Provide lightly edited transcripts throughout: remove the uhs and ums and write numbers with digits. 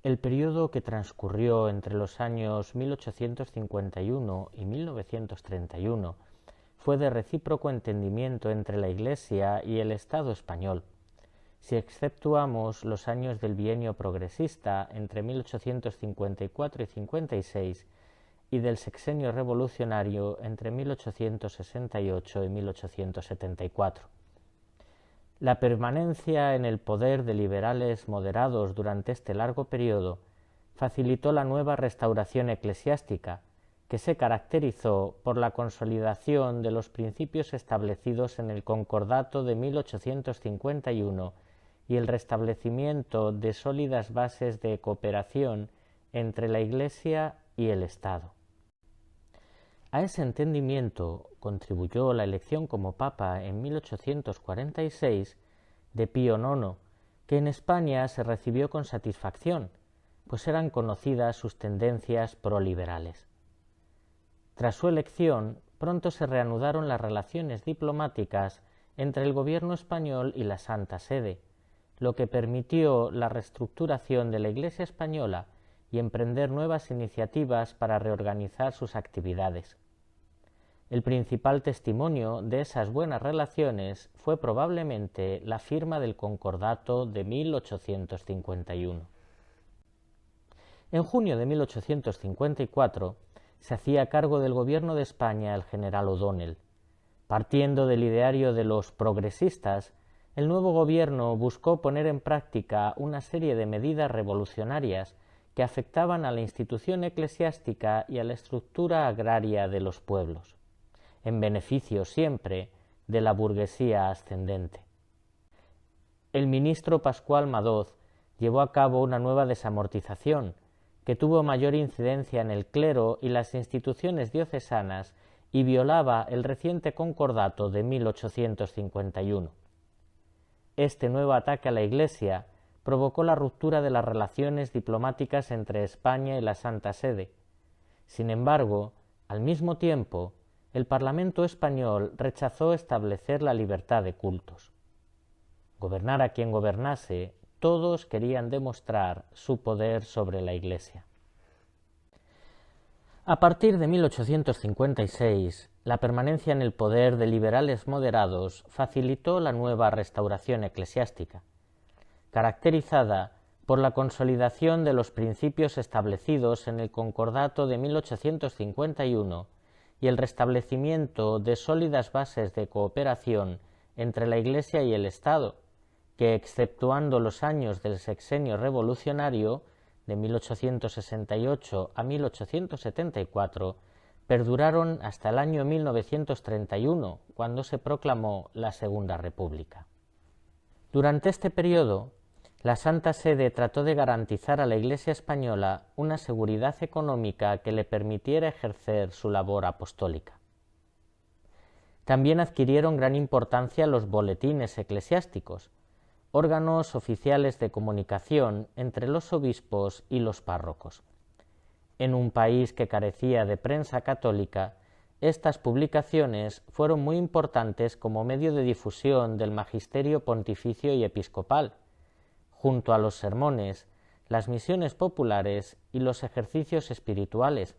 El período que transcurrió entre los años 1851 y 1931 fue de recíproco entendimiento entre la Iglesia y el Estado español. Si exceptuamos los años del bienio progresista entre 1854 y 56 y del sexenio revolucionario entre 1868 y 1874. La permanencia en el poder de liberales moderados durante este largo periodo facilitó la nueva restauración eclesiástica, que se caracterizó por la consolidación de los principios establecidos en el Concordato de 1851 y el restablecimiento de sólidas bases de cooperación entre la Iglesia y el Estado. A ese entendimiento contribuyó la elección como Papa en 1846 de Pío IX, que en España se recibió con satisfacción, pues eran conocidas sus tendencias proliberales. Tras su elección, pronto se reanudaron las relaciones diplomáticas entre el gobierno español y la Santa Sede, lo que permitió la reestructuración de la Iglesia española y emprender nuevas iniciativas para reorganizar sus actividades. El principal testimonio de esas buenas relaciones fue probablemente la firma del Concordato de 1851. En junio de 1854 se hacía cargo del gobierno de España el general O'Donnell. Partiendo del ideario de los progresistas, el nuevo gobierno buscó poner en práctica una serie de medidas revolucionarias que afectaban a la institución eclesiástica y a la estructura agraria de los pueblos, en beneficio siempre de la burguesía ascendente. El ministro Pascual Madoz llevó a cabo una nueva desamortización que tuvo mayor incidencia en el clero y las instituciones diocesanas y violaba el reciente concordato de 1851. Este nuevo ataque a la Iglesia provocó la ruptura de las relaciones diplomáticas entre España y la Santa Sede. Sin embargo, al mismo tiempo, el Parlamento español rechazó establecer la libertad de cultos. Gobernara quien gobernase, todos querían demostrar su poder sobre la Iglesia. A partir de 1856, la permanencia en el poder de liberales moderados facilitó la nueva restauración eclesiástica, caracterizada por la consolidación de los principios establecidos en el Concordato de 1851 y el restablecimiento de sólidas bases de cooperación entre la Iglesia y el Estado, que, exceptuando los años del sexenio revolucionario de 1868 a 1874, perduraron hasta el año 1931, cuando se proclamó la Segunda República. Durante este periodo, la Santa Sede trató de garantizar a la Iglesia española una seguridad económica que le permitiera ejercer su labor apostólica. También adquirieron gran importancia los boletines eclesiásticos, órganos oficiales de comunicación entre los obispos y los párrocos. En un país que carecía de prensa católica, estas publicaciones fueron muy importantes como medio de difusión del magisterio pontificio y episcopal, junto a los sermones, las misiones populares y los ejercicios espirituales,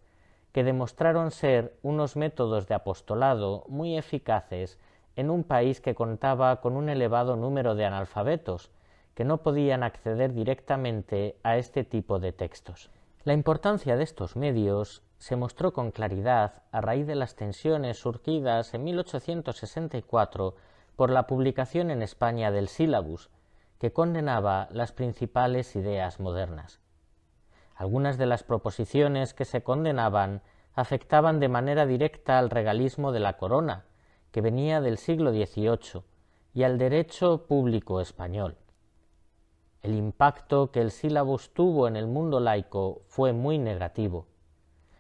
que demostraron ser unos métodos de apostolado muy eficaces en un país que contaba con un elevado número de analfabetos, que no podían acceder directamente a este tipo de textos. La importancia de estos medios se mostró con claridad a raíz de las tensiones surgidas en 1864 por la publicación en España del Sílabus, que condenaba las principales ideas modernas. Algunas de las proposiciones que se condenaban afectaban de manera directa al regalismo de la corona, que venía del siglo XVIII, y al derecho público español. El impacto que el Sílabus tuvo en el mundo laico fue muy negativo.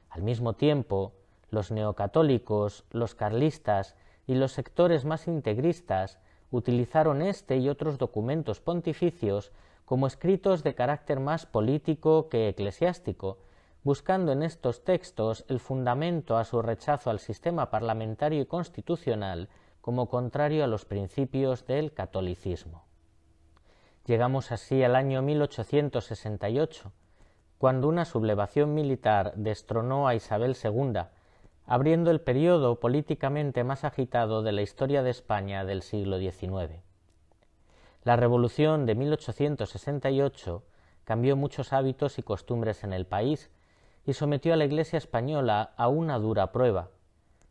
Al mismo tiempo, los neocatólicos, los carlistas y los sectores más integristas utilizaron este y otros documentos pontificios como escritos de carácter más político que eclesiástico, buscando en estos textos el fundamento a su rechazo al sistema parlamentario y constitucional como contrario a los principios del catolicismo. Llegamos así al año 1868, cuando una sublevación militar destronó a Isabel II, abriendo el periodo políticamente más agitado de la historia de España del siglo XIX. La Revolución de 1868 cambió muchos hábitos y costumbres en el país y sometió a la Iglesia española a una dura prueba,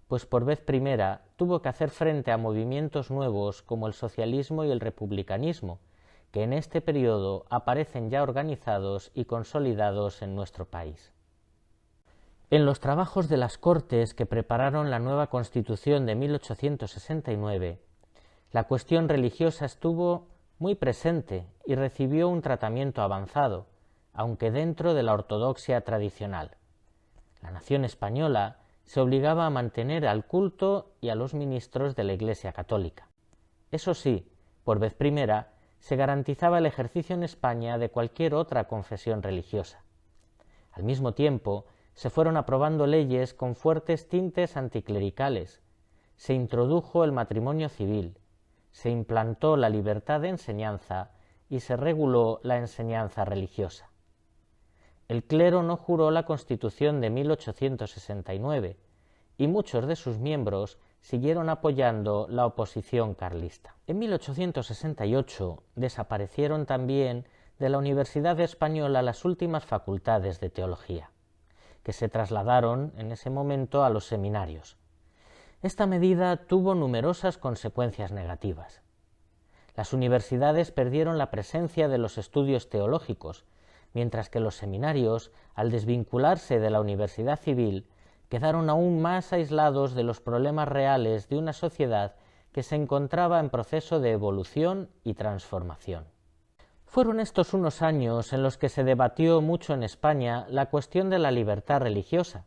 pues por vez primera tuvo que hacer frente a movimientos nuevos como el socialismo y el republicanismo, que en este periodo aparecen ya organizados y consolidados en nuestro país. En los trabajos de las Cortes que prepararon la nueva Constitución de 1869, la cuestión religiosa estuvo muy presente y recibió un tratamiento avanzado, aunque dentro de la ortodoxia tradicional. La nación española se obligaba a mantener al culto y a los ministros de la Iglesia católica. Eso sí, por vez primera, se garantizaba el ejercicio en España de cualquier otra confesión religiosa. Al mismo tiempo, se fueron aprobando leyes con fuertes tintes anticlericales, se introdujo el matrimonio civil, se implantó la libertad de enseñanza y se reguló la enseñanza religiosa. El clero no juró la Constitución de 1869 y muchos de sus miembros siguieron apoyando la oposición carlista. En 1868 desaparecieron también de la Universidad Española las últimas facultades de teología, que se trasladaron en ese momento a los seminarios. Esta medida tuvo numerosas consecuencias negativas. Las universidades perdieron la presencia de los estudios teológicos, mientras que los seminarios, al desvincularse de la universidad civil, quedaron aún más aislados de los problemas reales de una sociedad que se encontraba en proceso de evolución y transformación. Fueron estos unos años en los que se debatió mucho en España la cuestión de la libertad religiosa,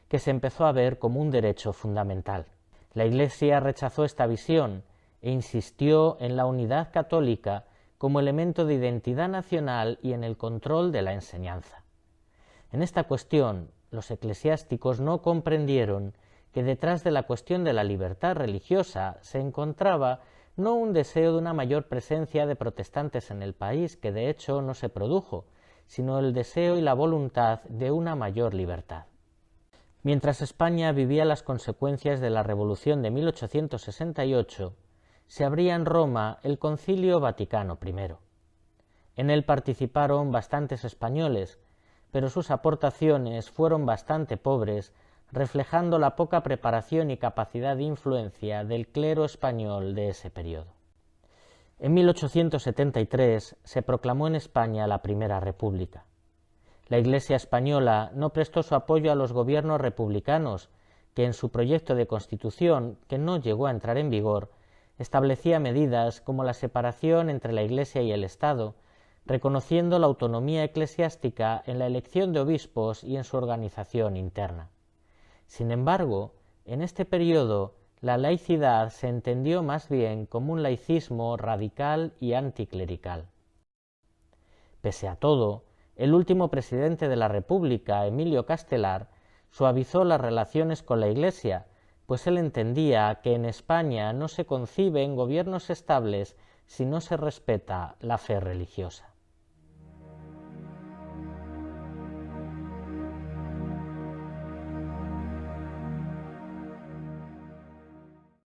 que se empezó a ver como un derecho fundamental. La Iglesia rechazó esta visión e insistió en la unidad católica como elemento de identidad nacional y en el control de la enseñanza. En esta cuestión, los eclesiásticos no comprendieron que detrás de la cuestión de la libertad religiosa se encontraba no un deseo de una mayor presencia de protestantes en el país, que de hecho no se produjo, sino el deseo y la voluntad de una mayor libertad. Mientras España vivía las consecuencias de la Revolución de 1868, se abría en Roma el Concilio Vaticano I. En él participaron bastantes españoles, pero sus aportaciones fueron bastante pobres, reflejando la poca preparación y capacidad de influencia del clero español de ese periodo. En 1873 se proclamó en España la Primera República. La Iglesia española no prestó su apoyo a los gobiernos republicanos, que en su proyecto de Constitución, que no llegó a entrar en vigor, establecía medidas como la separación entre la Iglesia y el Estado, reconociendo la autonomía eclesiástica en la elección de obispos y en su organización interna. Sin embargo, en este periodo, la laicidad se entendió más bien como un laicismo radical y anticlerical. Pese a todo, el último presidente de la República, Emilio Castelar, suavizó las relaciones con la Iglesia, pues él entendía que en España no se conciben gobiernos estables si no se respeta la fe religiosa.